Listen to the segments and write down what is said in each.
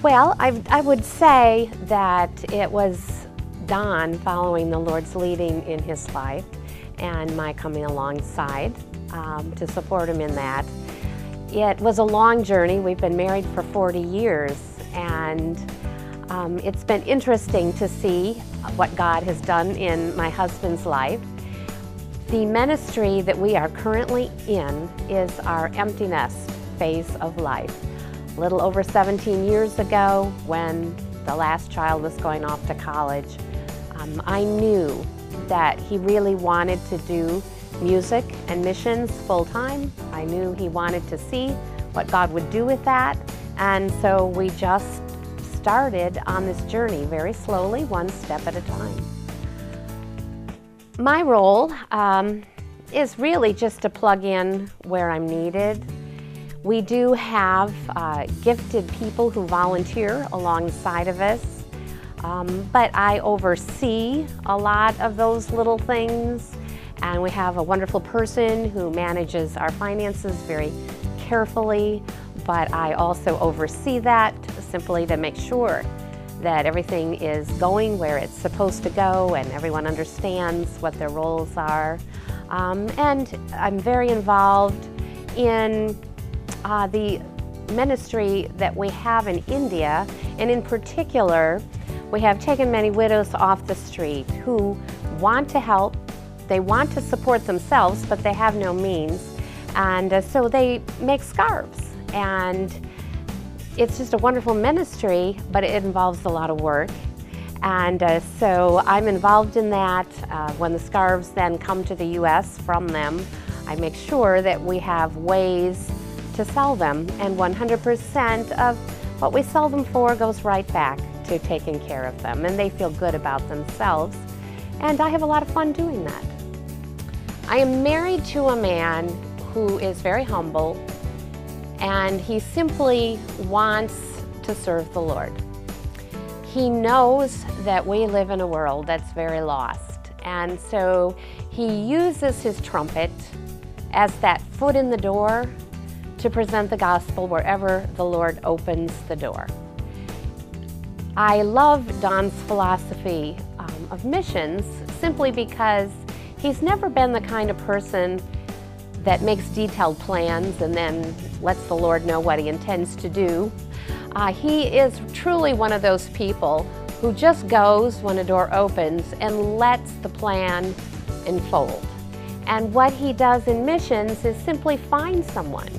Well, I would say that it was Don following the Lord's leading in his life and my coming alongside to support him in that. It was a long journey. We've been married for 40 years, and it's been interesting to see what God has done in my husband's life. The ministry that we are currently in is our empty nest phase of life. A little over 17 years ago, when the last child was going off to college, I knew that he really wanted to do music and missions full-time. I knew he wanted to see what God would do with that, and so we just started on this journey very slowly, one step at a time. My role is really just to plug in where I'm needed. We do have gifted people who volunteer alongside of us, but I oversee a lot of those little things, and we have a wonderful person who manages our finances very carefully, but I also oversee that simply to make sure that everything is going where it's supposed to go and everyone understands what their roles are. And I'm very involved in the ministry that we have in India, and in particular, we have taken many widows off the street who want to help. They want to support themselves, but they have no means, and so they make scarves. And it's just a wonderful ministry, but it involves a lot of work. And so I'm involved in that. When the scarves then come to the U.S. from them, I make sure that we have ways to sell them, and 100% of what we sell them for goes right back to taking care of them, and they feel good about themselves, and I have a lot of fun doing that. I am married to a man who is very humble, and he simply wants to serve the Lord. He knows that we live in a world that's very lost, and so he uses his trumpet as that foot in the door to present the gospel wherever the Lord opens the door. I love Don's philosophy of missions simply because he's never been the kind of person that makes detailed plans and then lets the Lord know what he intends to do. He is truly one of those people who just goes when a door opens and lets the plan unfold. And what he does in missions is simply find someone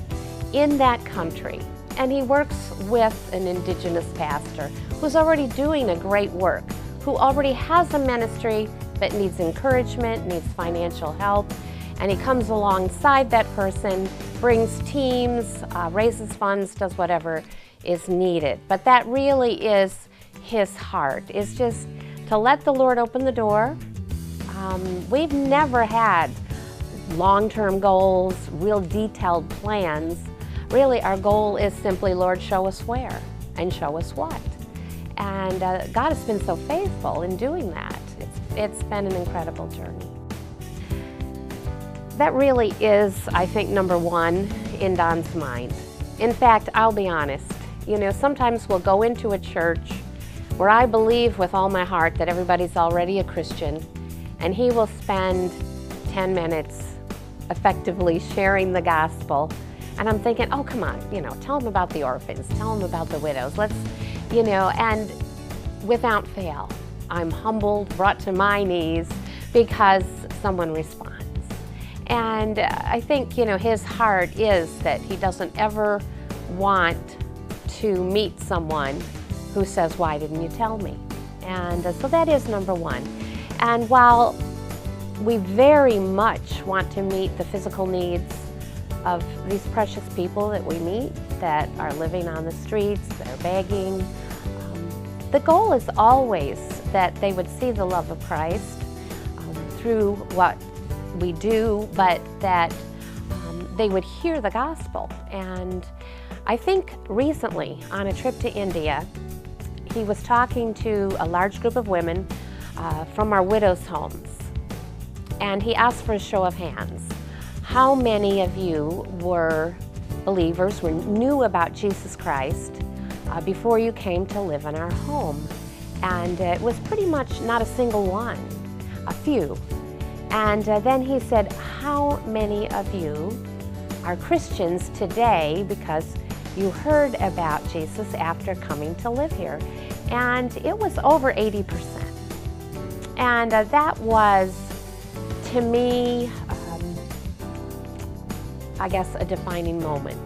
in that country, and he works with an indigenous pastor who's already doing a great work, who already has a ministry but needs encouragement, needs financial help, and he comes alongside that person, brings teams, raises funds, does whatever is needed. But that really is his heart, is just to let the Lord open the door. We've never had long-term goals, real detailed plans. Really, our goal is simply, Lord, show us where and show us what. And God has been so faithful in doing that. It's been an incredible journey. That really is, I think, number one in Don's mind. In fact, I'll be honest, sometimes we'll go into a church where I believe with all my heart that everybody's already a Christian, and he will spend 10 minutes effectively sharing the gospel. And I'm thinking, oh, come on, tell them about the orphans, tell them about the widows, and without fail, I'm humbled, brought to my knees because someone responds. And I think, his heart is that he doesn't ever want to meet someone who says, why didn't you tell me? And so that is number one. And while we very much want to meet the physical needs of these precious people that we meet that are living on the streets, they're begging, the goal is always that they would see the love of Christ through what we do, but that they would hear the gospel. And I think recently on a trip to India, he was talking to a large group of women from our widows' homes, and he asked for a show of hands. How many of you were believers, knew about Jesus Christ, before you came to live in our home. And it was pretty much not a single one, a few. And then he said, how many of you are Christians today because you heard about Jesus after coming to live here? And it was over 80%. And that was, to me, I guess, a defining moment.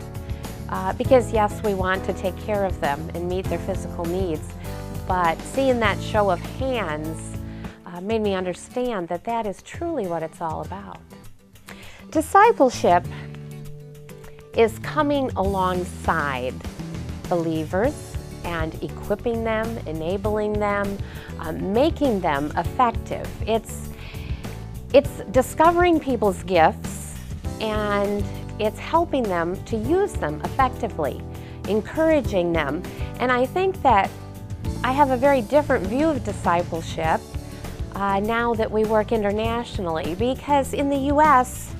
Because yes, we want to take care of them and meet their physical needs, but seeing that show of hands made me understand that that is truly what it's all about. Discipleship is coming alongside believers and equipping them, enabling them, making them effective. It's discovering people's gifts, and it's helping them to use them effectively, encouraging them. And I think that I have a very different view of discipleship now that we work internationally, because in the U.S.,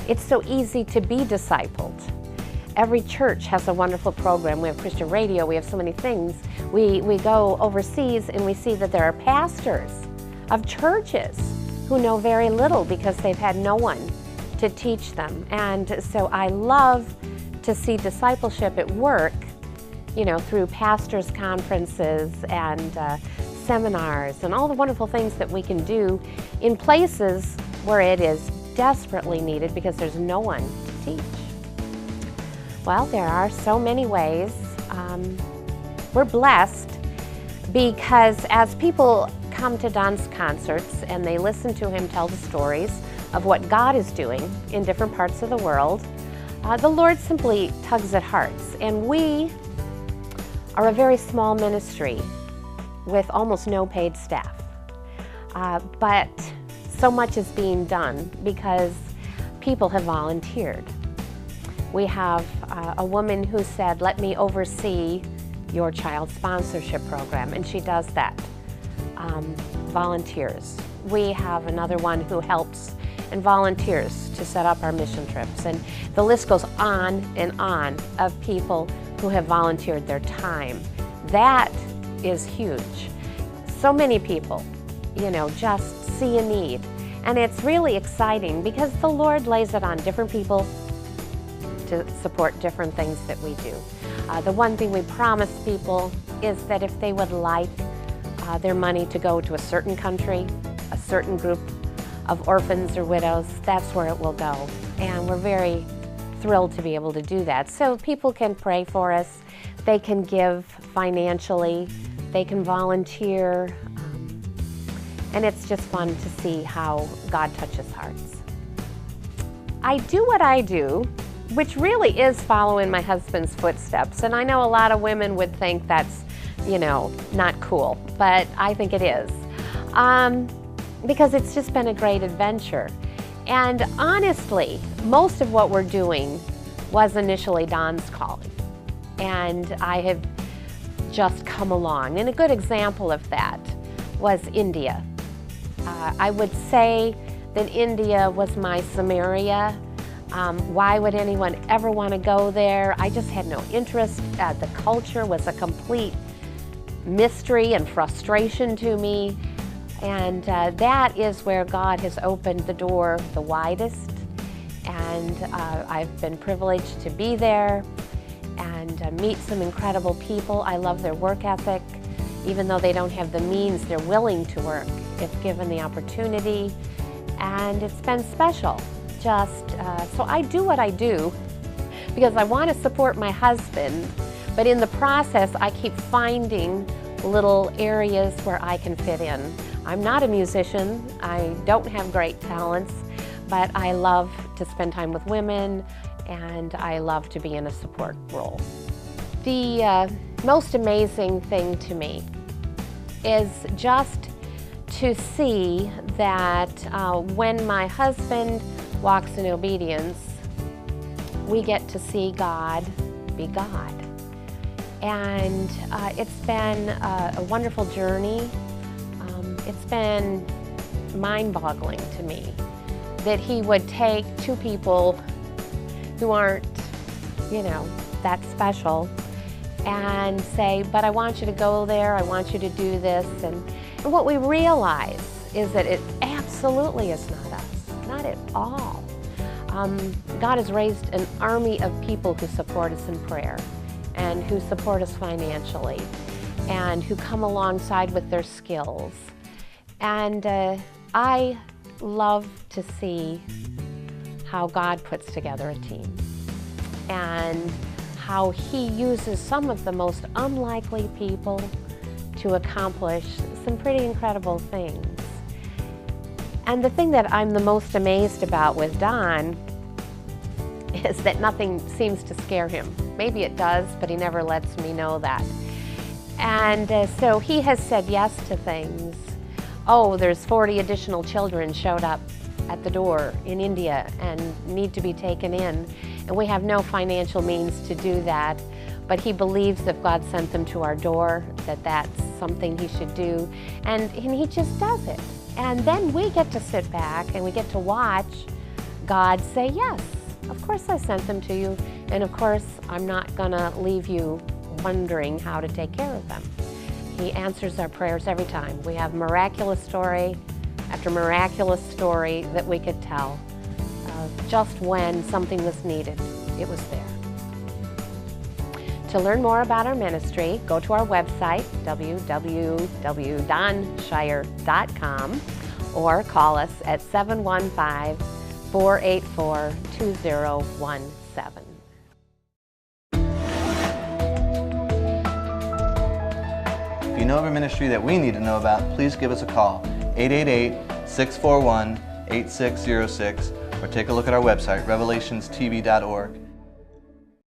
it's so easy to be discipled. Every church has a wonderful program. We have Christian radio, we have so many things. We go overseas and we see that there are pastors of churches who know very little because they've had no one to teach them. And so I love to see discipleship at work, you know, through pastors' conferences and seminars and all the wonderful things that we can do in places where it is desperately needed because there's no one to teach. Well, there are so many ways. We're blessed because as people come to Don's concerts and they listen to him tell the stories of what God is doing in different parts of the world, the Lord simply tugs at hearts. And we are a very small ministry with almost no paid staff. But so much is being done because people have volunteered. We have a woman who said, let me oversee your child sponsorship program, and she does that, volunteers. We have another one who helps and volunteers to set up our mission trips, and the list goes on and on of people who have volunteered their time. That is huge. So many people, you know, just see a need, and it's really exciting because the Lord lays it on different people to support different things that we do. The one thing we promise people is that if they would like their money to go to a certain country, a certain group of orphans or widows, that's where it will go. And we're very thrilled to be able to do that. So people can pray for us, they can give financially, they can volunteer, and it's just fun to see how God touches hearts. I do what I do, which really is following my husband's footsteps. And I know a lot of women would think that's, you know, not cool, but I think it is. Because it's just been a great adventure. And honestly, most of what we're doing was initially Don's calling. And I have just come along. And a good example of that was India. I would say that India was my Samaria. Why would anyone ever want to go there? I just had no interest. The culture was a complete mystery and frustration to me. And that is where God has opened the door the widest. And I've been privileged to be there and meet some incredible people. I love their work ethic. Even though they don't have the means, they're willing to work if given the opportunity. And it's been special. So I do what I do because I want to support my husband, but in the process I keep finding little areas where I can fit in. I'm not a musician, I don't have great talents, but I love to spend time with women and I love to be in a support role. The most amazing thing to me is just to see that when my husband walks in obedience, we get to see God be God. And it's been a wonderful journey. It's been mind-boggling to me that he would take two people who aren't, you know, that special and say, but I want you to go there, I want you to do this. And what we realize is that it absolutely is not us, not at all. God has raised an army of people who support us in prayer and who support us financially and who come alongside with their skills. And I love to see how God puts together a team and how He uses some of the most unlikely people to accomplish some pretty incredible things. And the thing that I'm the most amazed about with Don is that nothing seems to scare him. Maybe it does, but he never lets me know that. And so he has said yes to things. Oh, there's 40 additional children showed up at the door in India and need to be taken in. And we have no financial means to do that. But he believes that God sent them to our door, that that's something he should do. And he just does it. And then we get to sit back and we get to watch God say, yes, of course I sent them to you. And of course, I'm not gonna leave you wondering how to take care of them. He answers our prayers every time. We have miraculous story after miraculous story that we could tell. Just when something was needed, it was there. To learn more about our ministry, go to our website, www.donshire.com, or call us at 715-484-2017. If you know of a ministry that we need to know about, please give us a call, 888-641-8606, or take a look at our website, revelationstv.org.